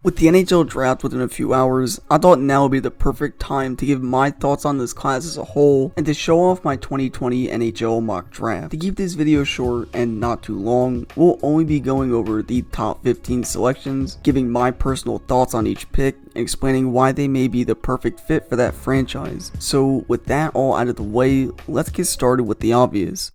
With the NHL draft within a few hours, I thought now would be the perfect time to give my thoughts on this class as a whole and to show off my 2020 NHL mock draft. To keep this video short and not too long, we'll only be going over the top 15 selections, giving my personal thoughts on each pick, and explaining why they may be the perfect fit for that franchise. So with that all out of the way, let's get started with the obvious.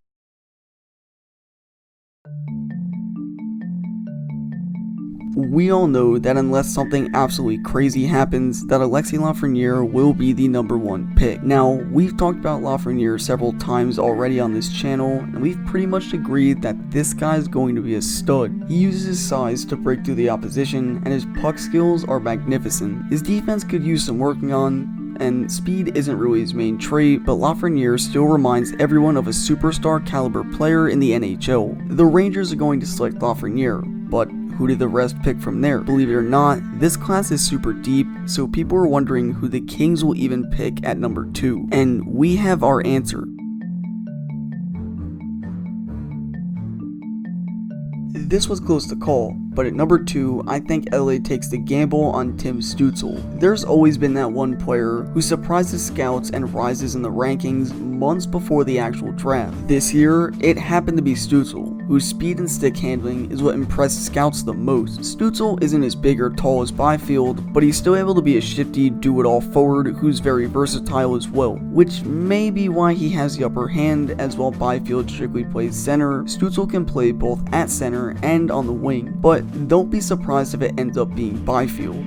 We all know that unless something absolutely crazy happens, that Alexis Lafreniere will be the #1 pick. Now, we've talked about Lafreniere several times already on this channel, and we've pretty much agreed that this guy is going to be a stud. He uses his size to break through the opposition, and his puck skills are magnificent. His defense could use some working on, and speed isn't really his main trait, but Lafreniere still reminds everyone of a superstar caliber player in the NHL. The Rangers are going to select Lafreniere, but who did the rest pick from there? Believe it or not, this class is super deep, so people are wondering who the Kings will even pick at number 2. And we have our answer. This was close to call, but at number 2, I think LA takes the gamble on Tim Stützle. There's always been that one player who surprises scouts and rises in the rankings months before the actual draft. This year, it happened to be Stützle, whose speed and stick handling is what impressed scouts the most. Stützle isn't as big or tall as Byfield, but he's still able to be a shifty, do-it-all forward who's very versatile as well, which may be why he has the upper hand, as while Byfield strictly plays center, Stützle can play both at center and on the wing, but don't be surprised if it ends up being Byfield.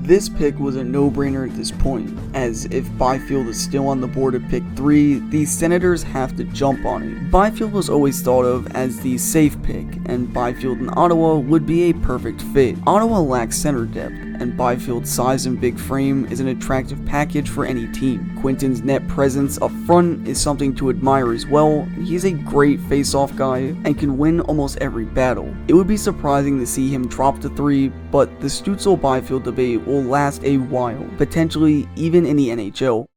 This pick was a no-brainer at this point, as if Byfield is still on the board at pick 3, the Senators have to jump on it. Byfield was always thought of as the safe pick, and Byfield in Ottawa would be a perfect fit. Ottawa lacks center depth, and Byfield's size and big frame is an attractive package for any team. Quinton's net presence up front is something to admire as well. He's a great face-off guy and can win almost every battle. It would be surprising to see him drop to 3, but the Stützle-Byfield debate will last a while, potentially even in the NHL.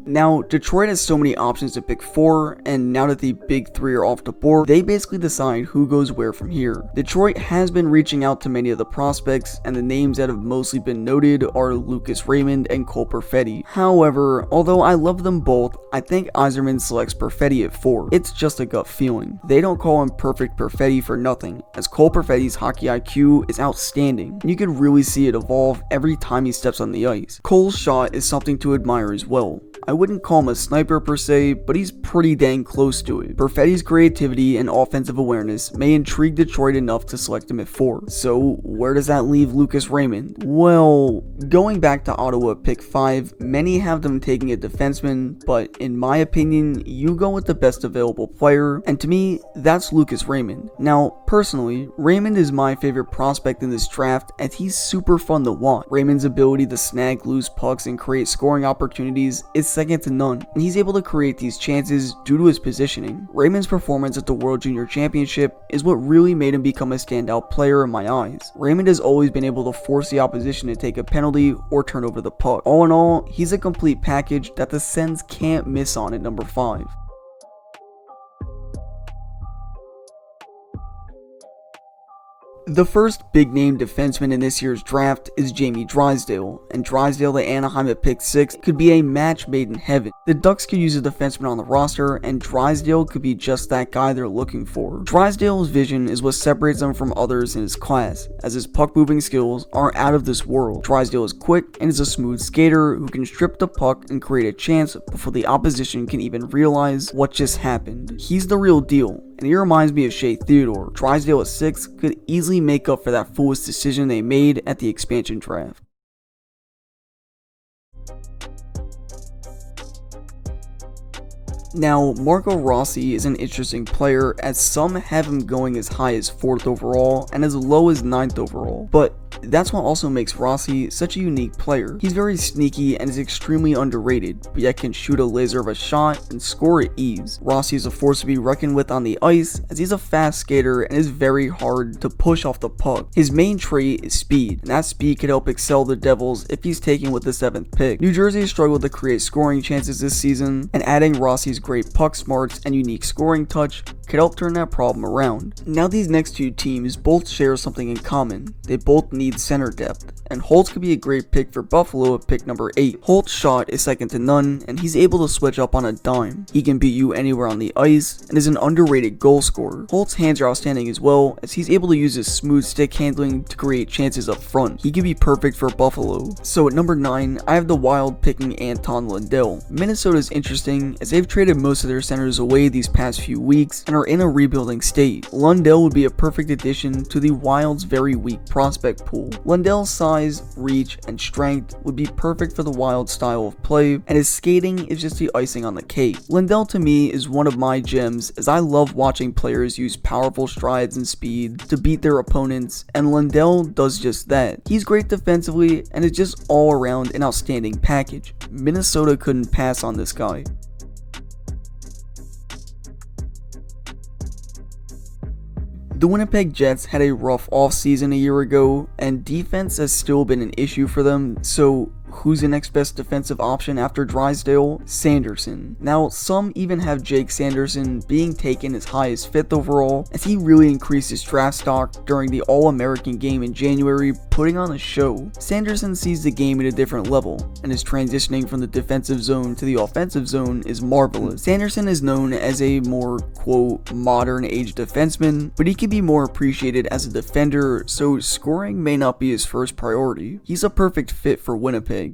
Now, Detroit has so many options to pick 4, and now that the big 3 are off the board, they basically decide who goes where from here. Detroit has been reaching out to many of the prospects, and the names that have mostly been noted are Lucas Raymond and Cole Perfetti. However, although I love them both, I think Yzerman selects Perfetti at 4. It's just a gut feeling. They don't call him Perfect Perfetti for nothing, as Cole Perfetti's hockey IQ is outstanding, and you can really see it evolve every time he steps on the ice. Cole's shot is something to admire as well. I wouldn't call him a sniper per se, but he's pretty dang close to it. Perfetti's creativity and offensive awareness may intrigue Detroit enough to select him at 4. So where does that leave Lucas Raymond? Well, going back to Ottawa at pick 5, many have them taking a defenseman, but in my opinion, you go with the best available player, and to me, that's Lucas Raymond. Now, personally, Raymond is my favorite prospect in this draft as he's super fun to watch. Raymond's ability to snag loose pucks and create scoring opportunities is second to none, and he's able to create these chances due to his positioning. Raymond's performance at the World Junior Championship is what really made him become a standout player in my eyes. Raymond has always been able to force the opposition to take a penalty or turn over the puck. All in all, he's a complete package that the Sens can't miss on at number 5. The first big-name defenseman in this year's draft is Jamie Drysdale, and Drysdale to Anaheim at pick 6 could be a match made in heaven. The Ducks could use a defenseman on the roster, and Drysdale could be just that guy they're looking for. Drysdale's vision is what separates him from others in his class, as his puck-moving skills are out of this world. Drysdale is quick and is a smooth skater who can strip the puck and create a chance before the opposition can even realize what just happened. He's the real deal, and he reminds me of Shea Theodore. Drysdale at 6 could easily make up for that foolish decision they made at the expansion draft. Now, Marco Rossi is an interesting player, as some have him going as high as 4th overall and as low as 9th overall, but that's what also makes Rossi such a unique player. He's very sneaky and is extremely underrated, but yet can shoot a laser of a shot and score at ease. Rossi is a force to be reckoned with on the ice, as he's a fast skater and is very hard to push off the puck. His main trait is speed, and that speed could help excel the Devils if he's taken with the 7th pick. New Jersey has struggled to create scoring chances this season, and adding Rossi's great puck smarts and unique scoring touch could help turn that problem around. Now these next two teams both share something in common. They both need center depth, and Holtz could be a great pick for Buffalo at pick number 8. Holtz's shot is second to none, and he's able to switch up on a dime. He can beat you anywhere on the ice, and is an underrated goal scorer. Holtz's hands are outstanding as well, as he's able to use his smooth stick handling to create chances up front. He could be perfect for Buffalo. So at number 9, I have the Wild picking Anton Lundell. Minnesota's interesting, as they've traded most of their centers away these past few weeks, and are in a rebuilding state. Lundell would be a perfect addition to the Wild's very weak prospect pool. Lundell's size, reach, and strength would be perfect for the Wild style of play, and his skating is just the icing on the cake. Lundell to me is one of my gems, as I love watching players use powerful strides and speed to beat their opponents, and Lundell does just that. He's great defensively and is just all around an outstanding package. Minnesota couldn't pass on this guy. The Winnipeg Jets had a rough offseason a year ago, and defense has still been an issue for them, so who's the next best defensive option after Drysdale? Sanderson. Now, some even have Jake Sanderson being taken as high as 5th overall, as he really increased his draft stock during the All-American game in January, putting on a show. Sanderson sees the game at a different level, and his transitioning from the defensive zone to the offensive zone is marvelous. Sanderson is known as a more, quote, modern-age defenseman, but he can be more appreciated as a defender, so scoring may not be his first priority. He's a perfect fit for Winnipeg.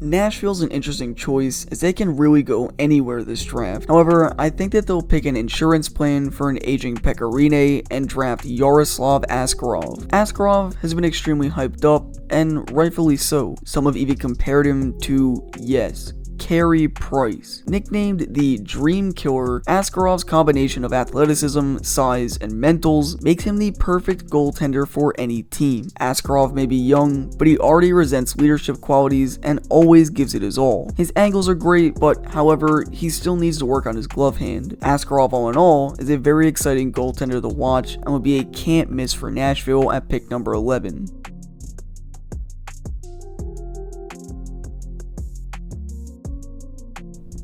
Nashville's an interesting choice, as they can really go anywhere this draft. However, I think that they'll pick an insurance plan for an aging Pecorine and draft Yaroslav Askarov. Askarov has been extremely hyped up, and rightfully so. Some have even compared him to, yes, Carey Price. Nicknamed the Dream Killer, Askarov's combination of athleticism, size, and mentals makes him the perfect goaltender for any team. Askarov may be young, but he already resents leadership qualities and always gives it his all. His angles are great, but however, he still needs to work on his glove hand. Askarov, all in all, is a very exciting goaltender to watch and would be a can't miss for Nashville at pick number 11.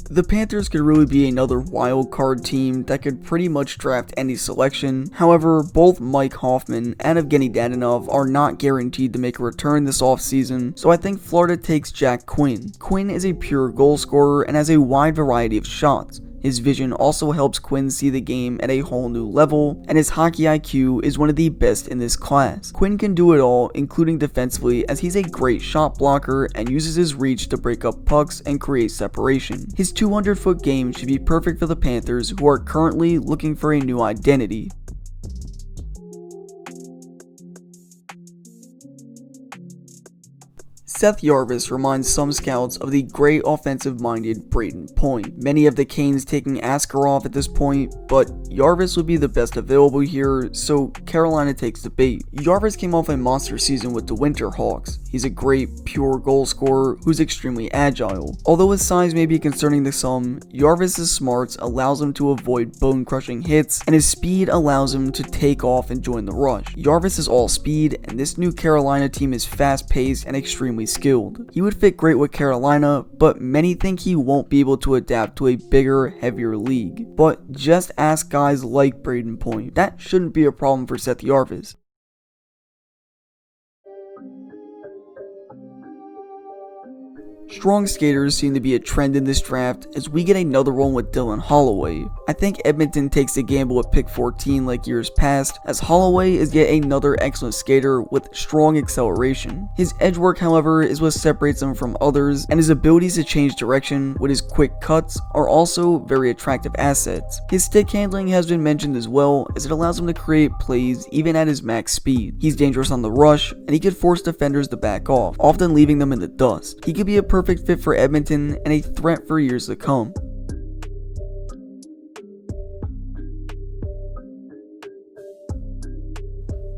The Panthers could really be another wild card team that could pretty much draft any selection. However, both Mike Hoffman and Evgeny Dadonov are not guaranteed to make a return this offseason, so I think Florida takes Jack Quinn. Quinn is a pure goal scorer and has a wide variety of shots. His vision also helps Quinn see the game at a whole new level, and his hockey IQ is one of the best in this class. Quinn can do it all, including defensively, as he's a great shot blocker and uses his reach to break up pucks and create separation. His 200-foot game should be perfect for the Panthers, who are currently looking for a new identity. Seth Jarvis reminds some scouts of the great offensive-minded Brayden Point. Many of the Canes taking Askarov at this point, but Jarvis would be the best available here, so Carolina takes the bait. Jarvis came off a monster season with the Winterhawks. He's a great, pure goal scorer who's extremely agile. Although his size may be concerning to some, Jarvis' smarts allows him to avoid bone-crushing hits, and his speed allows him to take off and join the rush. Jarvis is all speed, and this new Carolina team is fast-paced and extremely skilled. He would fit great with Carolina, but many think he won't be able to adapt to a bigger, heavier league. But just ask guys like Brayden Point. That shouldn't be a problem for Seth Jarvis. Strong skaters seem to be a trend in this draft, as we get another one with Dylan Holloway. I think Edmonton takes a gamble at pick 14 like years past, as Holloway is yet another excellent skater with strong acceleration. His edge work, however, is what separates him from others, and his abilities to change direction with his quick cuts are also very attractive assets. His stick handling has been mentioned as well, as it allows him to create plays even at his max speed. He's dangerous on the rush, and he could force defenders to back off, often leaving them in the dust. He could be a perfect fit for Edmonton and a threat for years to come.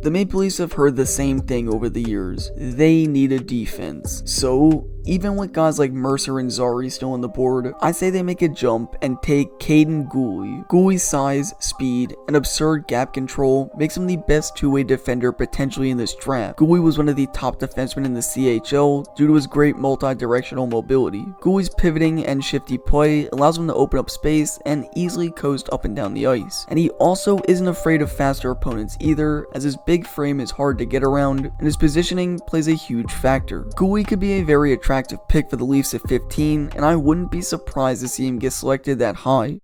The Maple Leafs have heard the same thing over the years. They need a defense. So Even with guys like Mercer and Zari still on the board, I say they make a jump and take Caden Gooley. Gooley's size, speed, and absurd gap control makes him the best two-way defender potentially in this draft. Gooley was one of the top defensemen in the CHL due to his great multi-directional mobility. Gooley's pivoting and shifty play allows him to open up space and easily coast up and down the ice. And he also isn't afraid of faster opponents either, as his big frame is hard to get around and his positioning plays a huge factor. Gooley could be a very attractive pick for the Leafs at 15, and I wouldn't be surprised to see him get selected that high.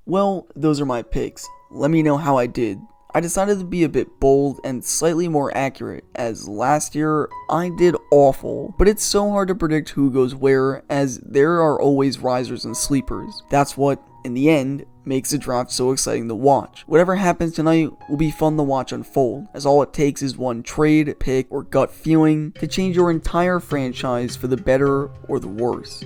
Well, those are my picks. Let me know how I did. I decided to be a bit bold and slightly more accurate, as last year I did awful, but it's so hard to predict who goes where, as there are always risers and sleepers. That's what, in the end, makes the draft so exciting to watch. Whatever happens tonight will be fun to watch unfold, as all it takes is one trade, pick, or gut feeling to change your entire franchise for the better or the worse.